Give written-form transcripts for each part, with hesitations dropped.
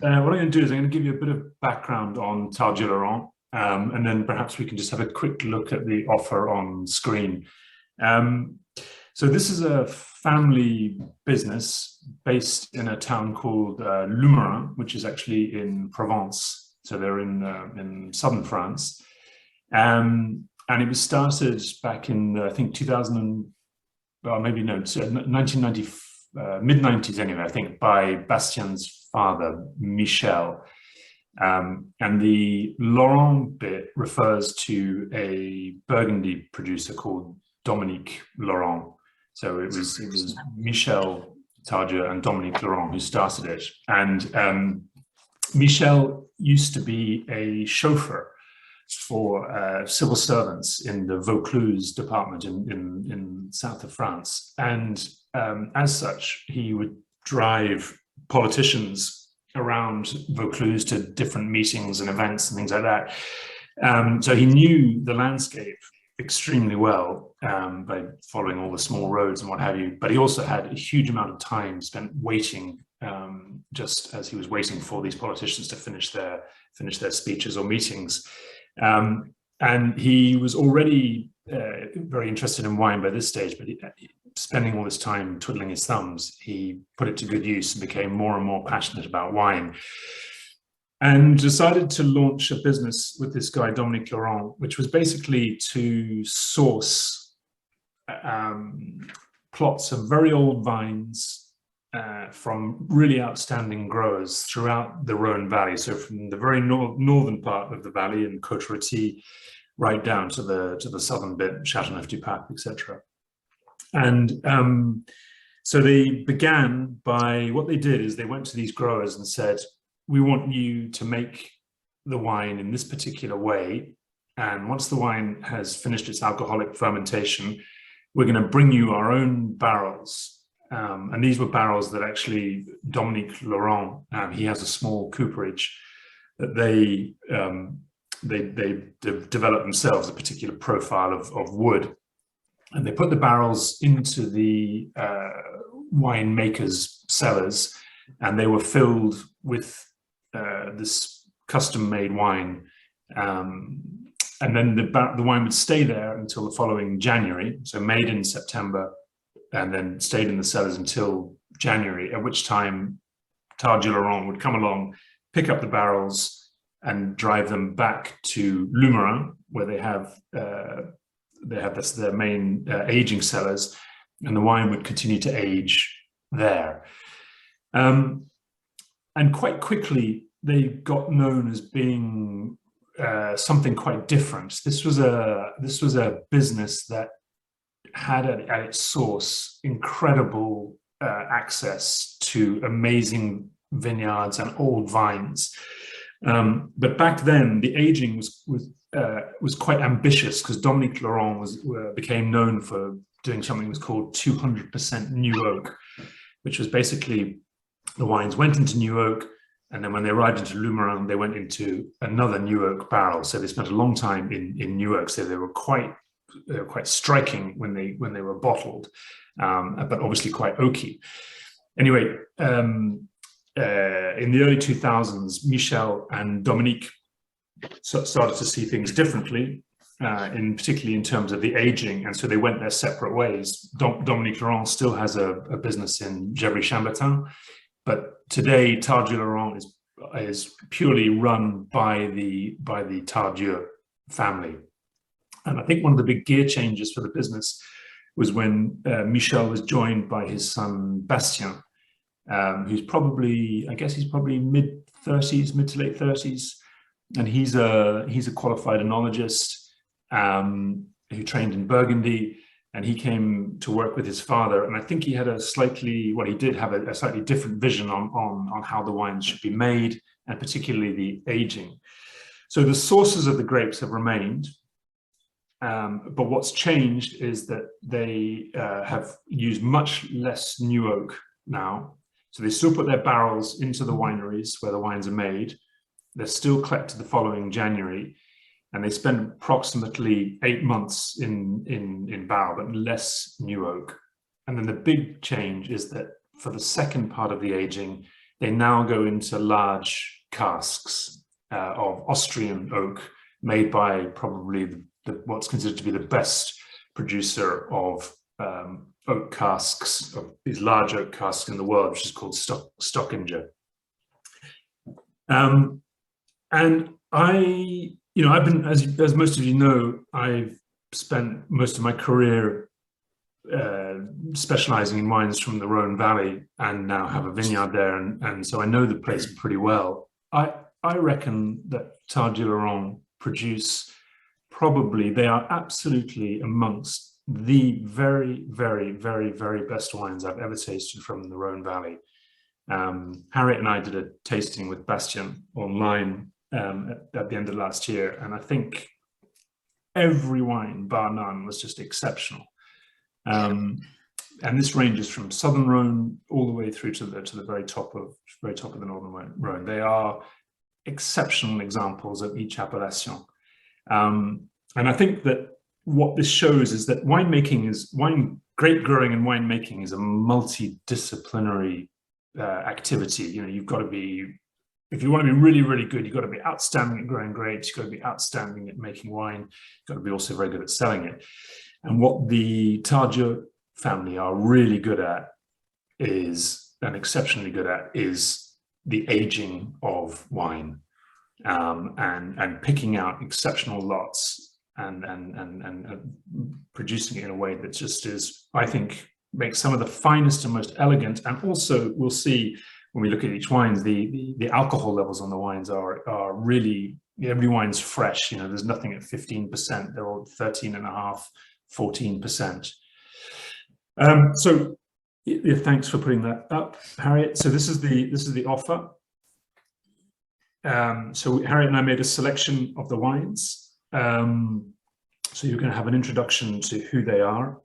what I'm going to do is I'm going to give you a bit of background on Tardieu-Laurent, and then perhaps we can just have a quick look at the offer on screen. So this is a family business based in a town called Lumerin, which is actually in Provence. So they're in southern France. And it was started back in, I think, 1990, mid-90s anyway, I think, by Bastien's father, Michel. And the Laurent bit refers to a Burgundy producer called Dominique Laurent. So it was Michel Tardieu and Dominique Laurent who started it. And Michel used to be a chauffeur for civil servants in the Vaucluse department in south of France. And as such, he would drive politicians around Vaucluse to different meetings and events and things like that. So he knew the landscape extremely well by following all the small roads and what have you. But he also had a huge amount of time spent waiting, just as he was waiting for these politicians to finish their speeches or meetings. And he was already very interested in wine by this stage, but spending all this time twiddling his thumbs, he put it to good use and became more and more passionate about wine. And decided to launch a business with this guy, Dominique Laurent, which was basically to source plots of very old vines from really outstanding growers throughout the Rhone Valley. So from the very northern part of the valley in Côte-Rôtie, right down to the southern bit, Châteauneuf-du-Pape, etc. And so they began by, what they did is they went to these growers and said, we want you to make the wine in this particular way. And once the wine has finished its alcoholic fermentation, we're going to bring you our own barrels. And these were barrels that actually Dominique Laurent, he has a small cooperage that they developed themselves, a particular profile of wood. And they put the barrels into the winemakers' cellars, and they were filled with this custom-made wine. And then the wine would stay there until the following January, so made in September, and then stayed in the cellars until January, at which time Tardieu-Laurent would come along, pick up the barrels, and drive them back to Lumerin, where they have their main aging cellars, and the wine would continue to age there. And quite quickly, they got known as being something quite different. This was a business that had at its source incredible access to amazing vineyards and old vines. But back then, the aging was quite ambitious, because Dominique Laurent became known for doing something that was called 200% new oak, which was basically the wines went into new oak, and then when they arrived into Lumerin, they went into another new oak barrel. So they spent a long time in new oak. So they were quite striking when they were bottled, but obviously quite oaky. Anyway, in the early 2000s, Michel and Dominique started to see things differently, particularly in terms of the aging, and so they went their separate ways. Dominique Laurent still has a business in Gevrey-Chambertin, but today Tardieu-Laurent is purely run by the Tardieu family. And I think one of the big gear changes for the business was when Michel was joined by his son Bastien, who's probably mid to late 30s, and he's a qualified enologist who trained in Burgundy, and he came to work with his father. And I think he had a slightly different vision on how the wines should be made, and particularly the aging. So the sources of the grapes have remained, but what's changed is that they have used much less new oak now. So they still put their barrels into the wineries where the wines are made. They're still collected the following January, and they spend approximately 8 months in barrel, but less new oak. And then the big change is that for the second part of the aging, they now go into large casks of Austrian oak, made by probably what's considered to be the best producer of oak casks, of these large oak casks in the world, which is called Stockinger. And I've been, as most of you know, I've spent most of my career specializing in wines from the Rhone Valley, and now have a vineyard there, and so I know the place pretty well. I reckon that Tardieu-Laurent produce, probably, they are absolutely amongst the very, very, very, very best wines I've ever tasted from the Rhone Valley. Harriet and I did a tasting with Bastien online at the end of last year, and I think every wine, bar none, was just exceptional. And this ranges from Southern Rhone all the way through to the very top of the Northern Rhone. They are exceptional examples of each appellation. And I think that what this shows is that grape growing and winemaking is a multidisciplinary activity. You've got to be, if you want to be really, really good, you've got to be outstanding at growing grapes, you've got to be outstanding at making wine, you've got to be also very good at selling it. And what the Tardieu family are really good at and exceptionally good at, is the aging of wine, and picking out exceptional lots and producing it in a way that just is, I think, makes some of the finest and most elegant. And also, we'll see when we look at each wine, the alcohol levels on the wines are really, every wine's fresh. There's nothing at 15%. They're all 13.5, 14%. So thanks for putting that up, Harriet. So this is the offer. So Harriet and I made a selection of the wines. So you're going to have an introduction to who they are.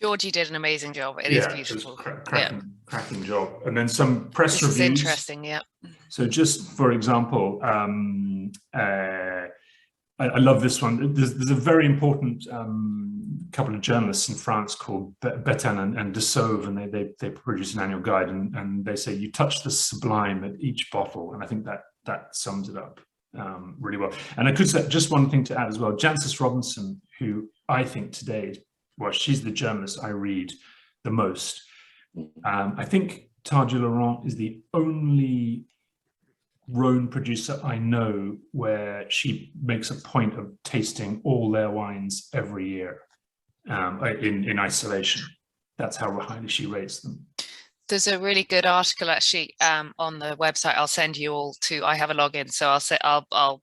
Georgie did an amazing job. It is beautiful. Cracking job. And then some press reviews. This is interesting, yeah. So just for example, I love this one. There's a very important couple of journalists in France called Betan and De Sauve, and they produce an annual guide, and they say you touch the sublime at each bottle, and I think that sums it up really well. And I could say just one thing to add as well. Jancis Robinson, who I think today, well, she's the journalist I read the most. I think Tardieu-Laurent is the only Rhone producer I know where she makes a point of tasting all their wines every year in isolation. That's how highly she rates them. There's a really good article actually on the website. I'll send you all to. I have a login, so I'll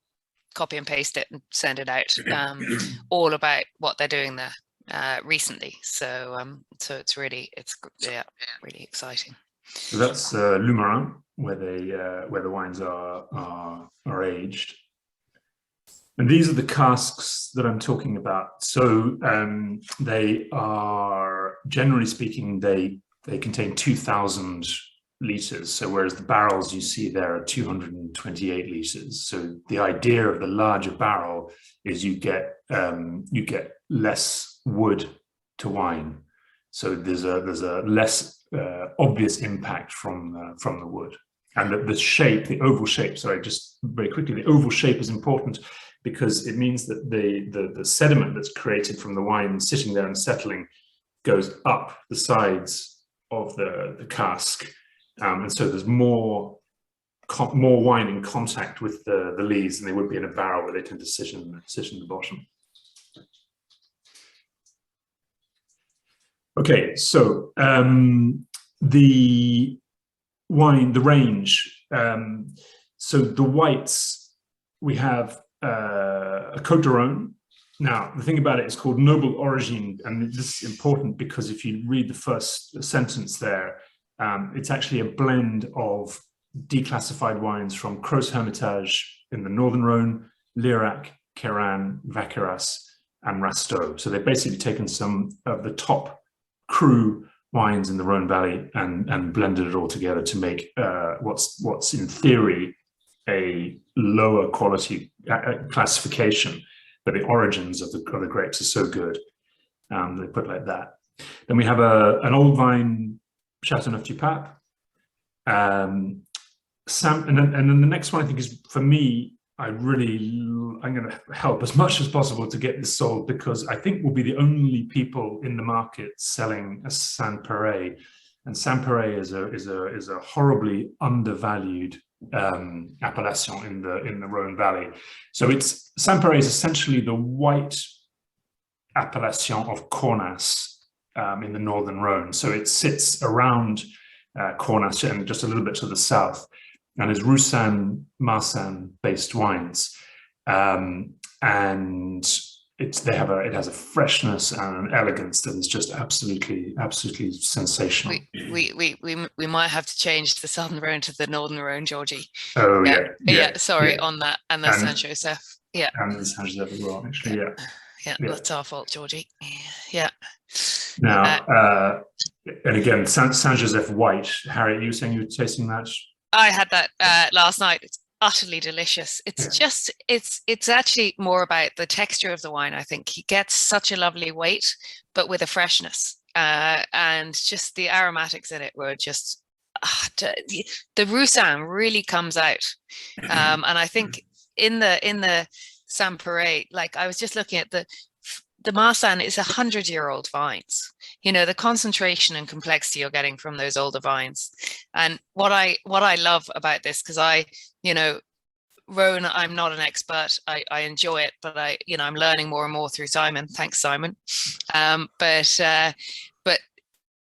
copy and paste it and send it out. All about what they're doing there recently. So it's really exciting. So that's Lumarin, where the wines are aged, and these are the casks that I'm talking about. So they are, generally speaking, they contain 2,000 liters. So whereas the barrels you see there are 228 liters. So the idea of the larger barrel is you get less wood to wine. So there's a less obvious impact from the wood. And the shape, the oval shape, sorry, just very quickly, the oval shape is important because it means that the sediment that's created from the wine sitting there and settling goes up the sides of the cask. And so there's more wine in contact with the lees than they would be in a barrel where they tend to sit in the bottom. Okay, so the range. So the whites, we have a Côte de Rhône. Now, the thing about it is called Noble Origine, and this is important because if you read the first sentence there, it's actually a blend of declassified wines from Cros Hermitage in the Northern Rhone, Lirac, Queyran, Vaqueras, and Rasteau. So they've basically taken some of the top cru wines in the Rhone Valley and blended it all together to make what's in theory a lower quality classification, but the origins of the grapes are so good. They put it like that. Then we have an old vine Châteauneuf du Pape, And then the next one I think is, for me, I'm going to help as much as possible to get this sold, because I think we'll be the only people in the market selling a Saint-Péray, and Saint-Péray is a horribly undervalued appellation in the Rhone Valley. So Saint-Péray is essentially the white appellation of Cornas in the northern Rhone. So it sits around Cornas and just a little bit to the south, and is Roussanne, Marsanne based wines, and it has a freshness and an elegance that is just absolutely sensational. We might have to change the southern Rhone to the northern Rhone, Georgie. Oh yeah. Sorry on that, and the Saint Joseph. Yeah, and the Saint Joseph as well. Actually, yeah, that's our fault, Georgie. Yeah. Now, and again, Saint Joseph white. Harry, you were saying you were tasting that? I had that last night. It's utterly delicious. It's just, it's actually more about the texture of the wine. I think he gets such a lovely weight, but with a freshness, and just the aromatics in it were just, the Roussanne really comes out. And I think in the Saint-Péray, like I was just looking at the Marsanne is 100-year-old vines. You know, the concentration and complexity you're getting from those older vines. And what I love about this, because Rhone, I'm not an expert. I enjoy it, but I'm learning more and more through Simon. Thanks, Simon. But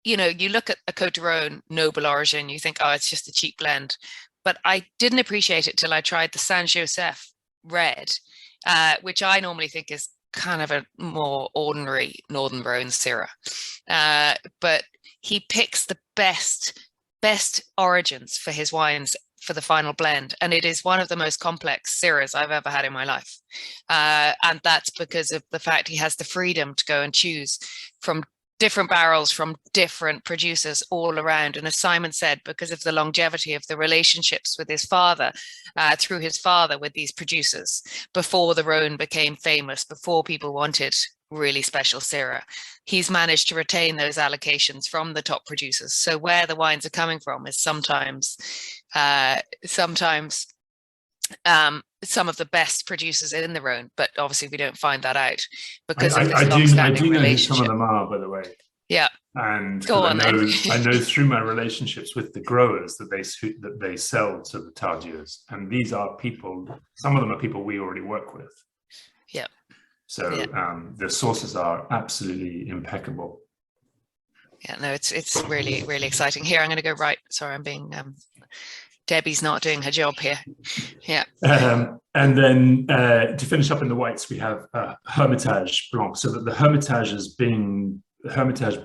you look at a Côte de Rhone noble origin, you think, oh, it's just a cheap blend. But I didn't appreciate it till I tried the Saint Joseph red, which I normally think is kind of a more ordinary Northern Rhone Syrah, but he picks the best origins for his wines for the final blend, and it is one of the most complex Syrahs I've ever had in my life, and that's because of the fact he has the freedom to go and choose from different barrels from different producers all around. And as Simon said, because of the longevity of the relationships with his father, through his father with these producers, before the Rhone became famous, before people wanted really special Syrah, he's managed to retain those allocations from the top producers. So where the wines are coming from is sometimes some of the best producers in the Rhone, but obviously we don't find that out because of this long-standing relationship. I do know who some of them are, by the way. Yeah. And I know through my relationships with the growers that they sell to the Tardieux, and these are people. Some of them are people we already work with. Yeah. So the sources are absolutely impeccable. Yeah. No, it's really, really exciting. Here, I'm going to go right. Sorry, I'm being. Debbie's not doing her job here. Yeah. And then to finish up in the whites, we have Hermitage Blanc. So that the Hermitage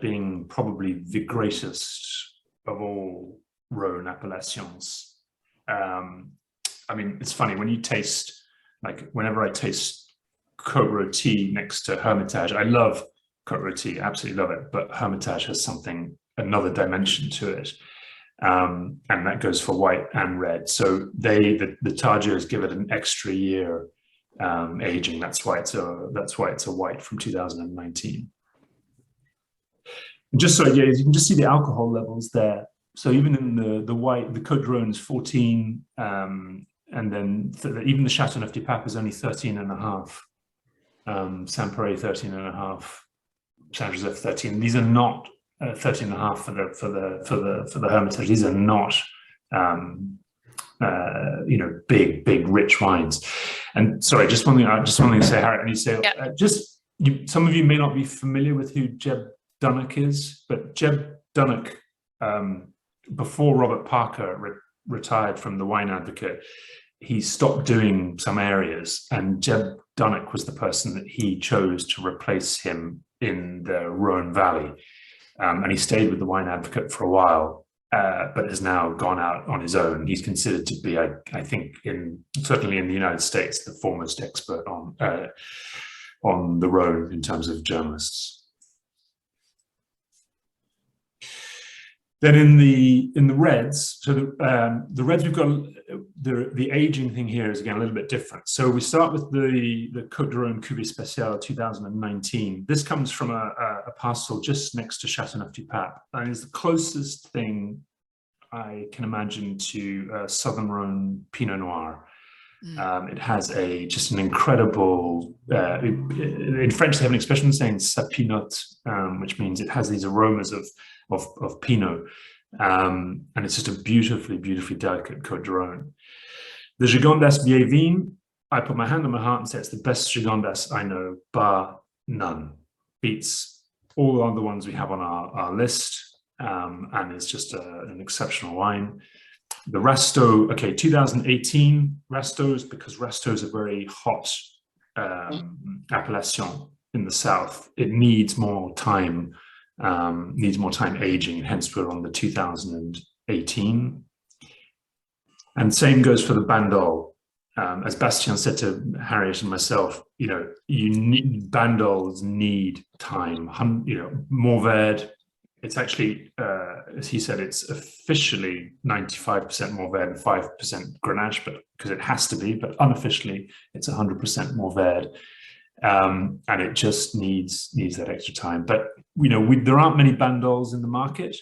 being probably the greatest of all Rhone appellations. I mean, it's funny when you taste, like whenever I taste Côte Rôtie next to Hermitage, I love Côte Rôtie, absolutely love it. But Hermitage has another dimension to it. And that goes for white and red. So the Tardieux give it an extra year aging. That's why it's a white from 2019. Just so you can just see the alcohol levels there. So even in the white, the Côte de Rhone is 14, and then even the Châteauneuf-du-Pape is only 13.5. Saint-Péray 13.5, Saint Joseph 13. These are not 13.5 for the Hermitage. These are not big rich wines. And sorry, just one thing to say, Harriet. And you say some of you may not be familiar with who Jeb Dunnock is, but Jeb Dunnock, before Robert Parker retired from the Wine Advocate, he stopped doing some areas, and Jeb Dunnock was the person that he chose to replace him in the Rhone Valley. And he stayed with the Wine Advocate for a while, but has now gone out on his own. He's considered to be, I think, certainly in the United States, the foremost expert on the Rhone in terms of journalists. Then in the reds, so the reds, we've got the aging thing here is again a little bit different. So we start with the Côte de Rhone Cuvée Spéciale 2019. This comes from a parcel just next to Châteauneuf-du-Pape, and is the closest thing I can imagine to Southern Rhone Pinot Noir. It has just an incredible, in French they have an expression saying ça pinote, which means it has these aromas of Pinot. And it's just a beautifully, beautifully delicate Côte d'Rône. The Gigondas Vieille Vigne, I put my hand on my heart and say it's the best Gigondas I know, bar none. Beats all the other ones we have on our list, and it's just an exceptional wine. The Rasteau, okay, 2018 Rastos, because Rastos are very hot appellation in the south. It needs more time aging, hence we're on the 2018. And same goes for the Bandol. As Bastien said to Harriet and myself, Bandols need time. Mourvèdre, it's actually, as he said, it's officially 95% Mourvèdre and 5% Grenache, but because it has to be, but unofficially it's 100% Mourvèdre. And it just needs that extra time. But there aren't many Bandols in the market.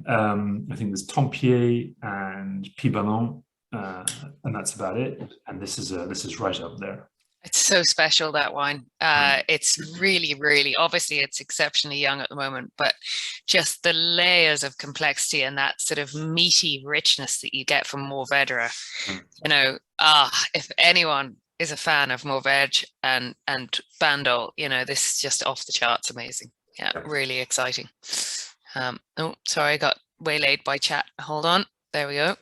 I think there's Tempier and Pibanon, and that's about it. And this is right up there. It's so special, that wine. It's really, really, obviously it's exceptionally young at the moment, but just the layers of complexity and that sort of meaty richness that you get from Mourvèdre. If anyone is a fan of Mourvèdre and Bandol, this is just off the charts amazing. Yeah, really exciting. Oh, sorry, I got waylaid by chat. Hold on. There we go.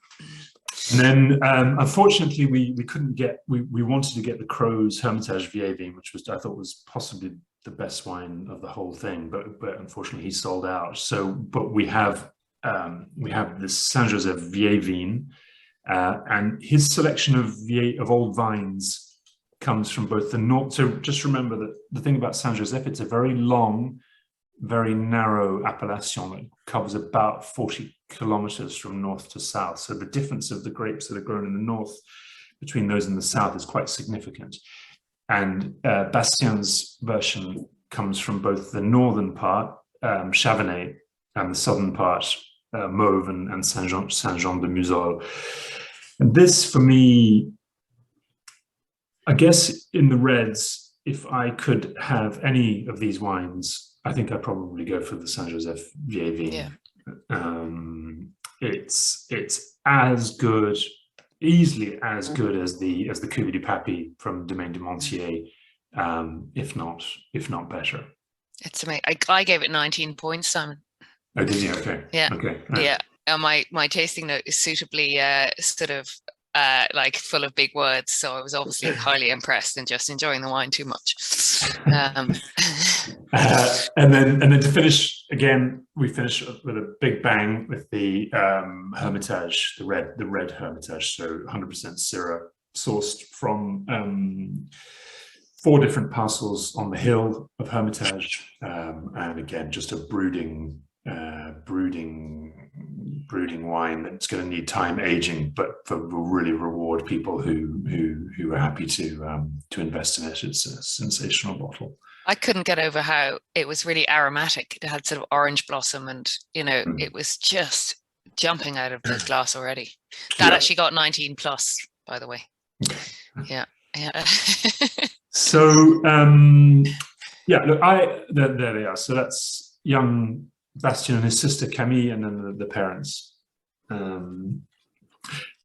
And then, unfortunately, we couldn't get. We wanted to get the Crow's Hermitage Vieille Vigne, which I thought was possibly the best wine of the whole thing, but unfortunately he sold out. So, but we have this Saint Joseph Vieille Vigne, and his selection of old vines comes from both the north. So just remember that the thing about Saint Joseph, it's a very long, very narrow appellation that covers about 40 kilometers from north to south. So the difference of the grapes that are grown in the north between those in the south is quite significant. And Bastien's version comes from both the northern part, Chavanais, and the southern part, Mauve and Saint-Jean-de-Musol. And this, for me, I guess in the reds, if I could have any of these wines, I think I'd probably go for the Saint Joseph Vieille Vigne. Yeah. It's as good, easily as good as the Cuvée du Papy from Domaine du Montier, if not better. It's amazing. I gave it 19 points, Simon. Oh, did you? Okay. Yeah. Okay. Right. Yeah. My tasting note is suitably sort of like full of big words, so I was obviously highly impressed and just enjoying the wine too much. And then to finish again, we finish with a big bang with the Hermitage, the red Hermitage, so 100% Syrah, sourced from 4 different parcels on the hill of Hermitage, and again just a brooding wine that's going to need time aging, but will really reward people who are happy to invest in it. It's a sensational bottle. I couldn't get over how it was really aromatic. It had sort of orange blossom, and it was just jumping out of the glass already. That actually got 19 plus, by the way. Yeah. So look, there they are. So that's young Bastien and his sister Camille, and then the parents.